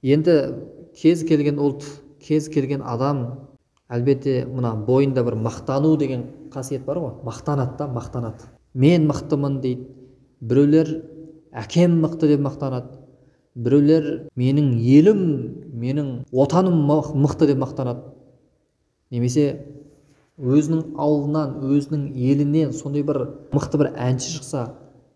Енді кез келген ұлт, кез келген адам әлбетте мына бойында бір мақтану деген қасиет бар ғой, мақтанады да, мақтанады. Мен мықтымын дейді. Біреулер әкем мықты деп мақтанады. Біреулер менің елім, менің отаным мықты деп мақтанады. Немесе өзінің ауылынан, өзінің елінен сондай бір мықты бір әнші шықса,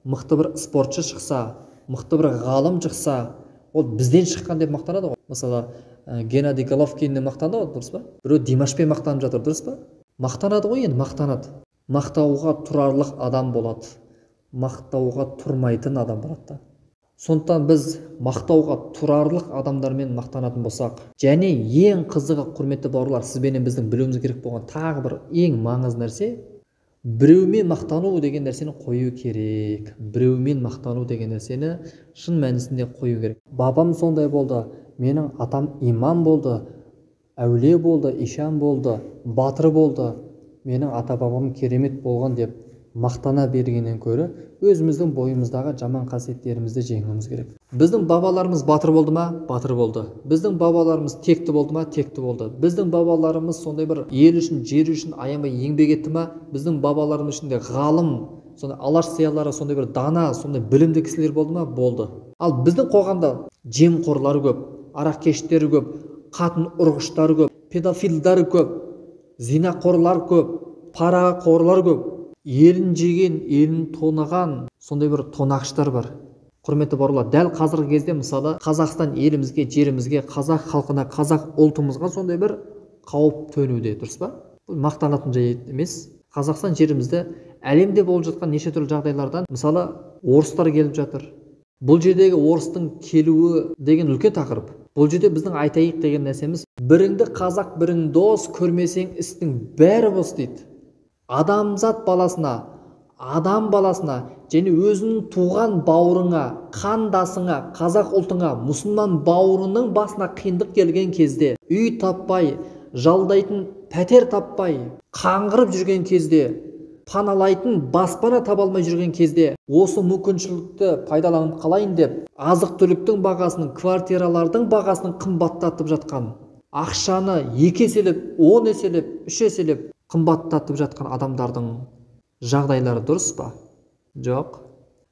мықты бір спортшы шықса, мықты бір ғалым шықса, ол бізден шыққан деп мақтанады ғой. Мысалы, Геннадий Головкиннен мақтанады ғой, дұрыс па? Біреу Димашпен мақтанып жатыр, дұрыс па? Мақтанады ғой, енді мақтанады. Мақтауға тұрарлық адам болады, мақтауға тұрмайтын адам болады да. Сондықтан біз мақтауға тұрарлық адамдармен мақтанатын болсақ, және ең қызығы, құрметті бауырлар, сізбенен біздің білуіміз керек болған тағы бір ең маңызды нәрсе, біреумен мақтану деген нәрсені қою керек. Біреумен мақтану деген нәрсені шын мәнісінде қою керек. Бабам сондай болды, менің атам имам болды, әулие болды, ишан болды, батыр болды, менің ата бабам керемет болған деп мақтана бергеннен көрі, өзіміздің бойымыздағы жаман қасиеттерімізді жеңуіміз керек. Біздің бабаларымыз батыр болды ма? Батыр болды. Біздің бабаларымыз текті болды ма? Текті болды. Біздің бабаларымыз сондай бір ел үшін, жер үшін аянбай еңбек етті ма? Біздің бабаларымыз ішінде ғалым, сондай алаш сиялары, сондай бір дана, сондай білімді кісілер болды ма? Болды. Ал біздің қоғамда жемқорлар көп, арақкештер көп, қатын ұрғыштар көп, педофилдар көп, зинақорлар көп, парақорлар көп. Елін жеген, елін тонаған сондай бір тонақшылар бар. Құрметті бауырлар, дәл қазіргі кезде мысалы Қазақстан елімізге, жерімізге, қазақ халқына, қазақ ұлтымызға сондай бір қауіп төнуде, дұрыс па? Бұл мақтанатын жай емес. Қазақстан жерімізді әлемде болып жатқан неше түрлі жағдайлардан, мысалы, орыстар келіп жатыр. Бұл жердегі орыстың келуі деген үлкен тақырып. Бұл жерде біздің айтайық деген нәрсеміз, біріңді қазақ, бірің дос, көрмесең істің бәрі бос дейді. Адамзат баласына, адам баласына және өзінің туған бауырыңа, қандасыңа, қазақ ұлтыңа, мұсылман бауырының басына қиындық келген кезде, үй таппай, жалдайтын пәтер таппай, қаңғырып жүрген кезде, паналайтын баспана таба алмай жүрген кезде, осы мүмкіншілікті пайдаланып қалайын деп, азық-түліктің бағасын, квартиралардың бағасын қымбаттатып жатқан, ақшаны 2 еселеп, 10 еселеп, 3 еселеп қымбаттатып жатқан адамдардың жағдайлары дұрыс па? Жоқ.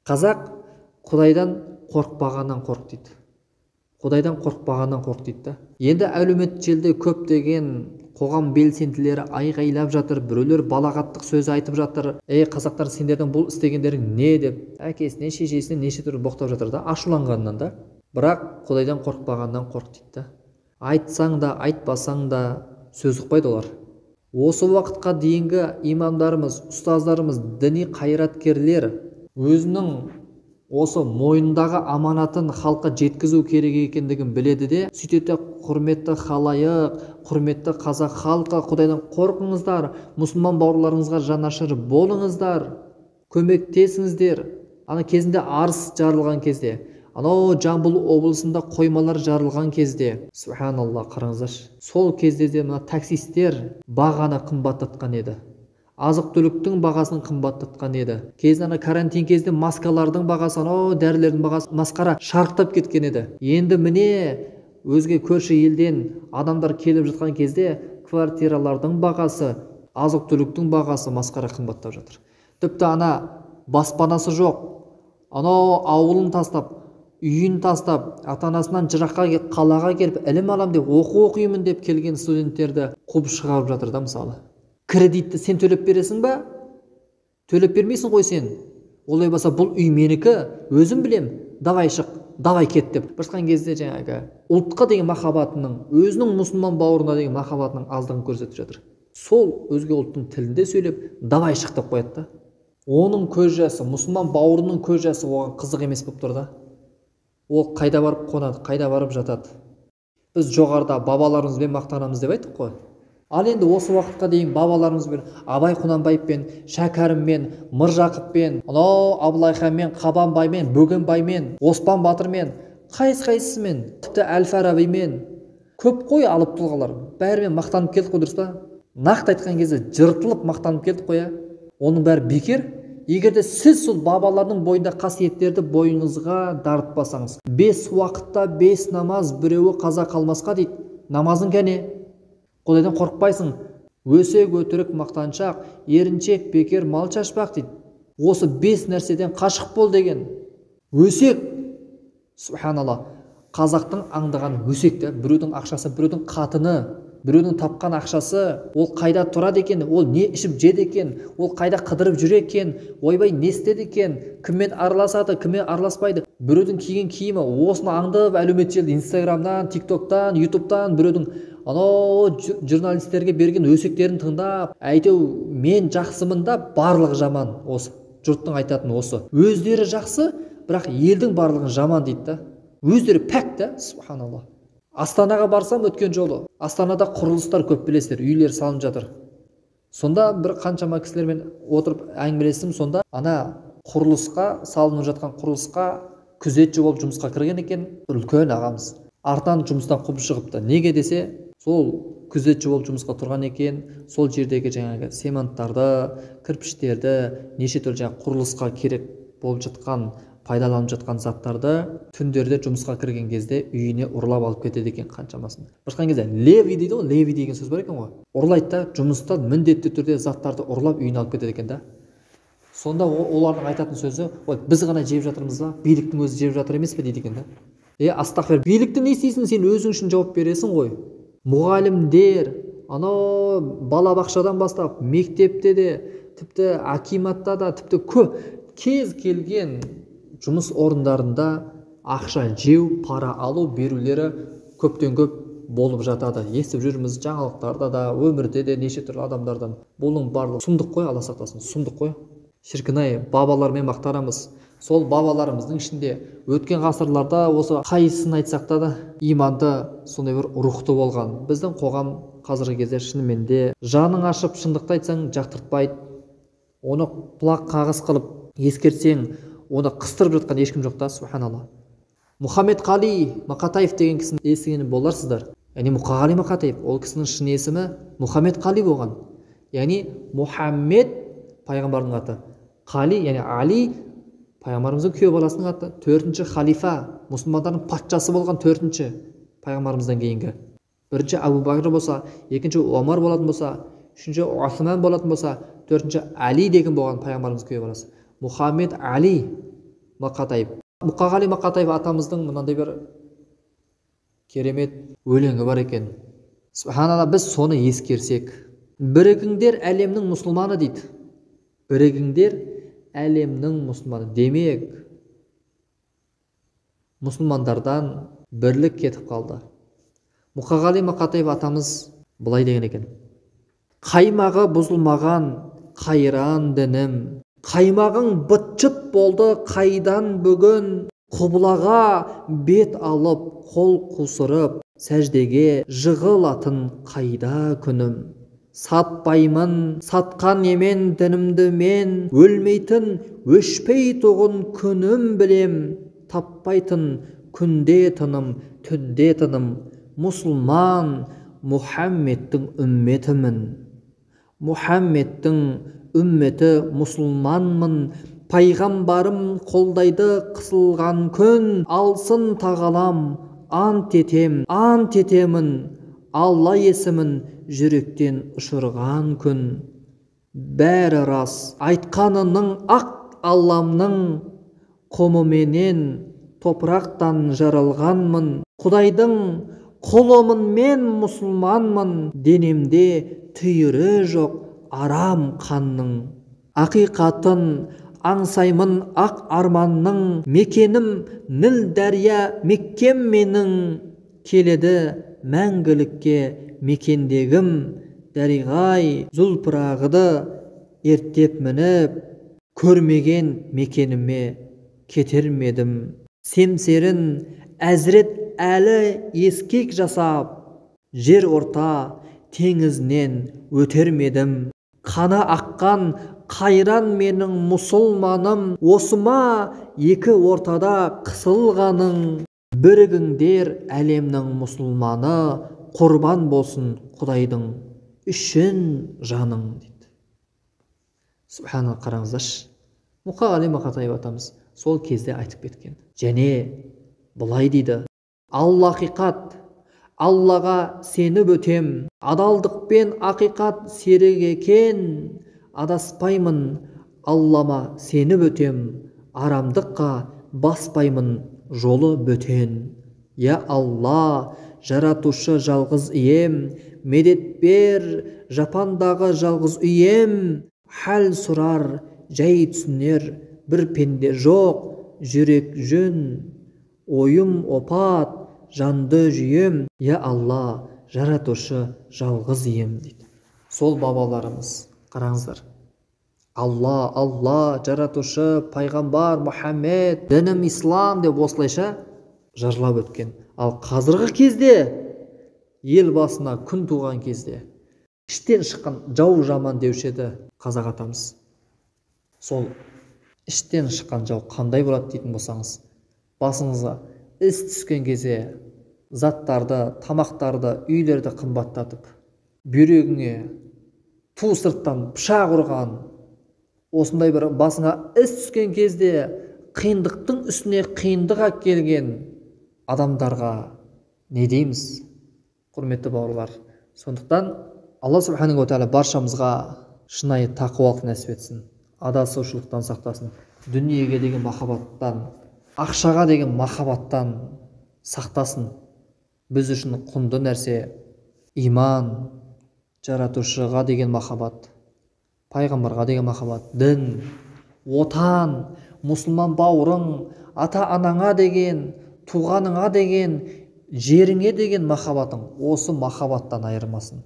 Қазақ Құдайдан қорықпағаннан қорық дейді. Құдайдан қорықпағаннан қорық дейді. Енді әлеуметтік желіде көптеген қоғам белсенділері айғайлап жатыр, біреулер балағаттық сөз айтып жатыр. Қазақтар, сендердің бұл істегендерің не деп, әкесіне, шешесіне неше түрлі боқтап жатыр да, ашуланғаннан да. Бірақ Құдайдан қорықпағаннан қорық дейді. Айтсаң да, айтпасаң да сөз ұқпайды олар. Осы уақытқа дейінгі имамдарымыз, ұстаздарымыз, діни қайраткерлер өзінің осы мойнындағы аманатын халыққа жеткізу керек екендігін біледі де, сөйтеді, құрметті халайық, құрметті қазақ халқы, Құдайдан қорқыңыздар, мұсылман бауырларыңызға жанашыр болыңыздар, көмектесіңіздер. Ана кезінде арыс жарылған кезде, анау Жамбыл облысында қоймалар жарылған кезде, субханалла, қараңыздаршы, сол кезде де мына таксистер бағаны қымбаттатқан еді. Азық-түліктің бағасын қымбаттатқан еді. Кезінде карантин кезде маскалардың бағасы, анау дәрілердің бағасы масқара шарықтап кеткен еді. Енді міне өзге көрші елден адамдар келіп жатқан кезде квартиралардың бағасы, азық-түліктің бағасы масқара қымбаттап жатыр. Тіпті ана баспанасы жоқ, анау ауылын тастап, үйін тастап, ата-анасынан жыраққа қалаға келіп, ілім алам деп, оқу оқимын деп келген студенттерді қуып шығарып жатыр да, мысалы. Кредитті сен төлеп бересің ба? Төлеп бермейсің ғой сен. Олай болса, бұл үй менікі, өзім білем, давай шық, давай кет деп. Біршқан кезде жаңағы ұлтқа деген махаббатының, өзінің мұсылман бауырына деген махаббатының аздығын көрсетіп жатыр. Сол өзге ұлттың тілінде сөйлеп, давай шық деп қояды да. Оның көз жасы, мұсылман бауырының көз жасы оған қызық емес болып тұр да. Ол қайда барып қонады, қайда барып жатады. Біз жоғарыда бабаларымызбен мақтанамыз деп айттық қой. Ал енді осы уақытқа дейін бабаларымызбен, Абай Құнанбаевпен, Шәкәріммен, Мыржақыппен, анау Абылайханмен, Қабанбаймен, Бөгенбаймен, Оспан Батырмен, қайсысымен, тіпті Әл-Фарабимен, көп қой алып тұлғалар. Бәрімен мақтанып келдік қой, дұрыс па? Нақты айтқан кезде жыртылып мақтанып келдік қой. Оның бәрі бекер. егерде сіз сол бабалардың бойында қасиеттерді бойыңызға дарытпасаңыз, 5 уақытта 5 намаз, біреуі қаза қалмасқа дейді. Намазың кәне? Құдайдан қорықпайсың. Өсек, өтірік, мақтаншақ, еріншек, бекер, мал шашпақ дейді. Осы 5 нәрседен қашық бол деген. Өсек, субханалла, қазақтың аңдаған өсекті, біреудің ақшасы, біреудің қатыны, біреудің тапқан ақшасы, ол қайда тұрады екен, ол не ішіп жеді екен, ол қайда қыдырып жүр екен, ойбай не істеді екен, кіммен араласады, кіммен араласпайды. Біреудің киген киімі, осыны аңдып әлеуметтік желі, инстаграмнан, тиктоктан, ютубтан біреудің анау журналистерге берген өсектерін тыңдап, әйтеу мен жақсымын да барлығы жаман. Осы жұрттың айтатын осы. Өздері жақсы, бірақ елдің барлығы жаман дейді да. Өздері пәк та, субханалла. Астанаға барсам өткен жолы, Астанада құрылыстар көп білесіздер, үйлер салынып жатыр. Сонда бір қаншама кісілермен отырып әңгімелестім, сонда ана құрылысқа, салынып жатқан құрылысқа күзетші болып жұмысқа кірген екен, үлкен ағамыз. Артынан жұмыстан қуып шығыпты. Неге десе, сол күзетші болып жұмысқа тұрған екен, сол жердегі жаңағы цементтарды, кірпіштерді, неше түрлі жаңағы құрылысқа керек болып жатқан, пайдаланып жатқан заттарды түндерде жұмысқа кірген кезде үйіне ұрлап алып кетеді екен қаншамасын. Бұрышқан кезде леви дейді ғой, леви деген сөз бар екен ғой. Ұрлайды да, жұмыста міндетті түрде заттарды ұрлап үйіне алып кетеді екен да. Сонда олардың айтатын сөзі, ой, біз ғана жеп жатырмыз ба, биліктің өзі жеп жатыр емес пе дейді екен да. Астағфир, билікті не істейсің, сен өзің үшін жауап бересің ғой. Мұғалімдер, анау балабақшадан бастап, мектепте де, тіпті акиматта да, тіпті кез келген жұмыс орындарында ақша жеу, пара алу, берулері көптен көп болып жатады. Естіп жүрміз жаңалықтарда да, өмірде де неше түрлі адамдардан. Бұның барлығы сұмдық қой, Алла сақтасын, сұмдық қой. Шіркін-ай, бабалармен мақтанамыз. Сол бабаларымыздың ішінде өткен ғасырларда осы қайсысын айтсақ та иманды, сондай бір рухты болған. Біздің қоғам қазіргі кезде шынымен де жаның ашып шындықты айтсаң жақтыртпайды. Оны құлақ қағыс қылып ескертсең, оны қыстырып жатқан ешкім жоқ та, субханалла. Мұхаммед Қали Мақатаев деген кісіні естіген боларсыздар. Яғни Мұқағали Мақатаев, ол кісінің шын есімі Мұхаммед Қали болған. Яғни Мұхаммед пайғамбардың аты, Қали, яғни Али пайғамбарымыздың күйеу баласының аты, 4-ші халифа, мұсылмандардың патшасы болған 4-ші пайғамбарымыздан кейінгі. 1-ші Абу Бакр болса, 2-ші Омар болатын болса, 3-ші Осман болатын болса, 4-ші Али деген болған пайғамбарымыз күйеу баласы. Мұхаммед Али Мақатаев. Мұқағали Мақатаев атамыздың мынандай бір керемет өлеңі бар екен. Субханалла, біз соны ескерсек. Бірігіңдер әлемнің мұсылманы дейді. Бірігіңдер әлемнің мұсылманы. Демек, мұсылмандардан бірлік кетіп қалды. Мұқағали Мақатаев атамыз былай деген екен. Қаймағы бұзылмаған қайран дінім, қаймағың быт-шыт болды қайдан бүгін, құбылаға бет алып қол қусырып, сәждеге жығылатын қайда күнім. Сатпаймын, сатқан емен дінімді мен, өлмейтін, өшпей тұғын күнім білем, таппайтын күнде тыным, түнде тыным, мұсылман Мұхаммедтің үмметімін. Мұхаммедтің үмметі мұсылманмын, пайғамбарым қолдайды қысылған күн, алсын тағалам, ант етемін, Алла есімін жүректен ұшырған күн. Бәрі рас, айтқанының ақ Алламның, құмыменен топырақтан жаралғанмын, Құдайдың құлымын мен мұсылманмын, денемде түйірі жоқ арам қанның. Ақиқатын аңсаймын ақ арманның, мекенім Ніл дәрия Меккем менің, келеді мәңгілікке мекендегім, дәриғай зұлпырағыды ерттеп мініп, көрмеген мекеніме кетермедім. Семсерін әзірет әлі ескек жасап, жер орта теңізінен өтермедім. Қаны аққан қайран менің мұсылманым, осыма екі ортада қысылғаның. Бірігіңдер әлемнің мұсылманы, құрбан болсын Құдайдың үшін жаның дейді. Субханалла, қараңыздаршы. Мұқағали Мақатаев атамыз сол кезде айтып кеткен. Және былай дейді: Алла ақиқат, Аллаға сеніп өтем, адалдықпен ақиқат серік екен, адаспаймын, Аллама сеніп өтем, арамдыққа баспаймын, жолы бөтен. Я Алла, жаратушы жалғыз ием, медет бер, жапандағы жалғыз үйем, хәл сұрар, жай түсінер, бір пенде жоқ, жүрек жөн, ойым опат, жанды жүйем, я Алла, жаратушы жалғыз ием дейді. Сол бабаларымыз, қараңыздар, Алла, Алла, жаратушы, пайғамбар, Мұхаммед, дінім ислам деп осылайша жырлап өткен. Ал қазіргі кезде, ел басына күн туған кезде, іштен шыққан жау жаман деуші еді қазақ атамыз. Сол іштен шыққан жау қандай болады дейтін болсаңыз, басыңызға іс түскен кезде заттарды, тамақтарды, үйлерді қымбаттатып, бүйрегіңе ту сырттан пышақ ұрған, осындай бір басыңа іс түскен кезде қиындықтың үстіне қиындық әкелген адамдарға не дейміз, құрметті бауырлар? Сондықтан Алла субханаху ва тағала баршамызға шынайы тақуалық нәсіп етсін, адасушылықтан сақтасын, дүниеге деген махаббаттан, ақшаға деген махаббаттан сақтасын. Біз үшін құнды нәрсе иман, жаратушыға деген махаббат, пайғамбарға деген махаббат, дін, отан, мұсылман бауырың, ата-анаңа деген, туғаныңа деген, жеріңе деген махаббатың осы махаббаттан айырмасын.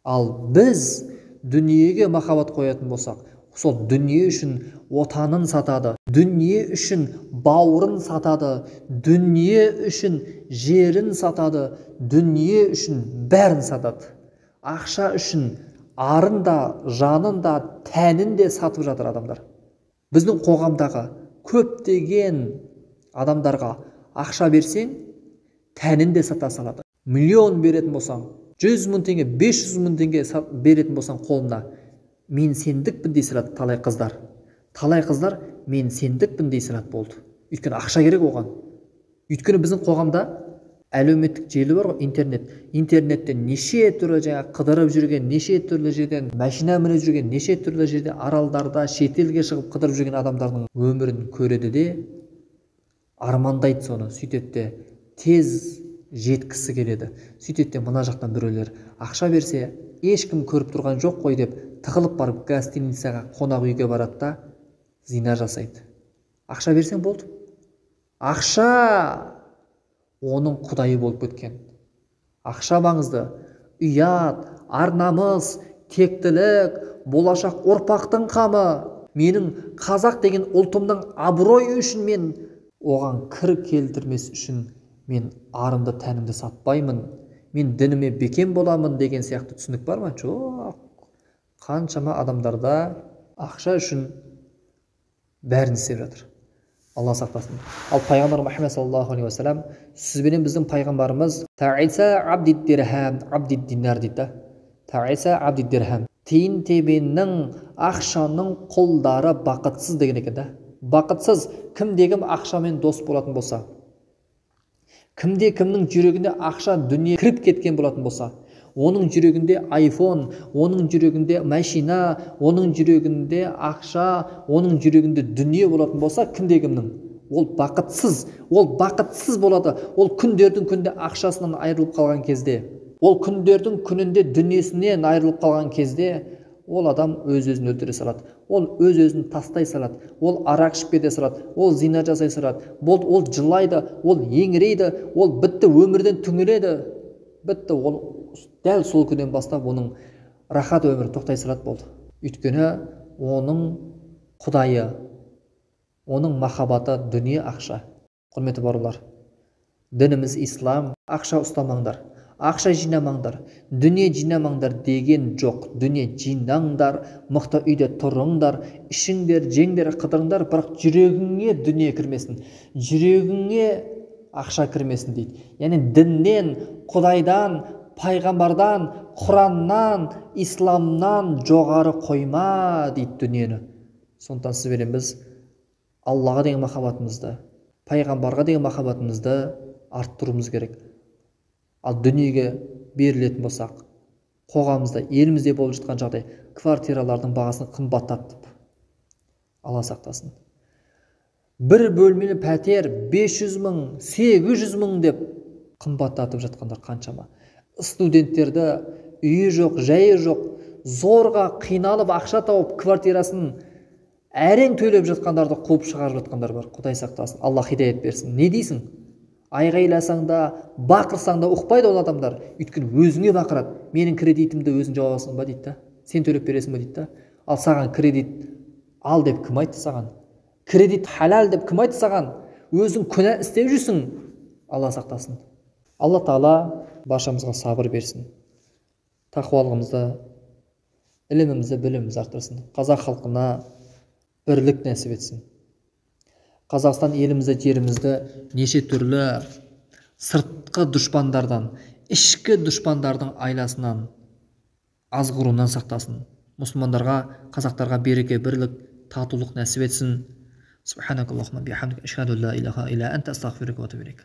Ал біз дүниеге махаббат қоятын болсақ, сол дүние үшін отанын сатады, дүние үшін бауырын сатады, дүние үшін жерін сатады, дүние үшін бәрін сатады. Ақша үшін арын да, жанын да, тәнін де сатып жатыр адамдар. Біздің қоғамдағы көптеген адамдарға ақша берсең, тәнін де сата салады. Миллион беретін болсаң, 100 мың теңге, 500 мың теңге беретін болсаң қолына, мен сендікпін дей салады талай қыздар. Талай қыздар мен сендікпін дей салады болды. Өйткені ақша керек оған. Өйткені біздің қоғамда әлеуметтік желі бар ғой, интернет. Интернеттен неше түрлі қыдырып жүрген, неше түрлі жерден машина мініп жүрген, неше түрлі жерде аралдарда шетелге шығып қыдырып жүрген адамдардың өмірін көреді де, армандайды соны, сөйтеді де тез жеткісі келеді. Сөйтеді де мына жақтан біреулер ақша берсе, ешкім көріп тұрған жоқ қой деп тығылып барып гостиницаға, қонақ үйге барады да зина жасайды. Ақша берсең болды. Ақша оның құдайы болып кеткен. Ақша маңызды. Ұят, ар-намыс, тектілік, болашақ ұрпақтың қамы. Менің қазақ деген ұлтымның абыройы үшін мен оған кір келтірмес үшін мен арымды, тәнімді сатпаймын, мен дініме бекем боламын деген сияқты түсінік бар ма? Жоқ. Қаншама адамдарда ақша үшін бәрін істеп жатыр. Алла сақтасын. Ал пайғамбар Мұхаммед саллаллаху алейхи ва саллям, сізбенен біздің пайғамбарымыз таиса абдид дирхам, абдид динар дейді. Таиса абдид дирхам. Тиын тебеннің, ақшаның құлдары бақытсыз деген екен да. Бақытсыз кімде-кім ақшамен дос болатын болса, кімде-кімнің жүрегінде ақша дүние кіріп кеткен болатын болса, оның жүрегінде айфон, оның жүрегінде машина, оның жүрегінде ақша, оның жүрегінде дүние болатын болса, кімде-кімнің, ол бақытсыз болады. Ол күндердің күнде ақшасынан айырылып қалған кезде, ол күндердің күнінде дүниесінен айырылып қалған кезде, ол адам өз-өзін өлтіре салады. Ол өз-өзін тастай салады. Ол арақ ішіп кете салады. Ол зина жасай салады. Ол жылайды, ол еңірейді, ол бітті, өмірден түңіледі. Бітті, ол дәл сол күннен бастап оның рахат өмірі тоқтай салады болды. Өйткені оның құдайы, оның махаббаты дүние ақша. Құрметті бауырлар, дініміз ислам. Ақша ұстамаңдар, ақша жинамаңдар, дүние жинамаңдар деген жоқ. Дүние жинаңдар, мықты үйде тұрыңдар, ішіңдер, жеңдер, қыдырыңдар, бірақ жүрегіңе дүние кірмесін, жүрегіңе ақша кірмесін дейді. Яғни діннен, құдайдан, пайғамбардан, Құраннан, исламнан жоғары қойма дейді дүниені. Сондықтан сізбенен біз Аллаға деген махаббатымызды, пайғамбарға деген махаббатымызды арттыруымыз керек. Ал дүниеге берілетін болсақ, қоғамымызда, елімізде болып жатқан жағдай, квартиралардың бағасын қымбаттатып, Алла сақтасын. Бір бөлмелі пәтер 500 мың, 800 мың деп қымбаттатып жатқандар қаншама. Студенттерді үйі жоқ, жайы жоқ, зорға қиналып ақша тауып квартирасын әрең төлеп жатқандарды қуып шығарып жатқандар бар. Құдай сақтасын, Алла хидаят берсін. Не дейсің? Айғайласаң да, бақырсаң да ұқпайды ол адамдар. Өйткені өзіңе бақырады. Менің кредитімді өзің жауасың ба дейді. Сен төлеп бересің ба дейді. Ал саған кредит ал деп кім айтты саған? Кредит халал деп кім айтты саған? Өзің күнә істеп жүрсің. Алла сақтасын. Алла Тағала баршамызға сабыр берсін. Тақуалығымызды, ілімімізді, білімімізді арттырсын. Қазақ халқына бірлік нәсіп етсін. Қазақстан елімізді, жерімізді неше түрлі сыртқы дұшпандардан, ішкі дұшпандардың айласынан, азғыруынан сақтасын. Мұсылмандарға, қазақтарға береке, бірлік, татулық нәсіп етсін. Субханакаллахумма бихамдика, ашхаду ла илаха илля анта, астағфирука ва атубу илейк.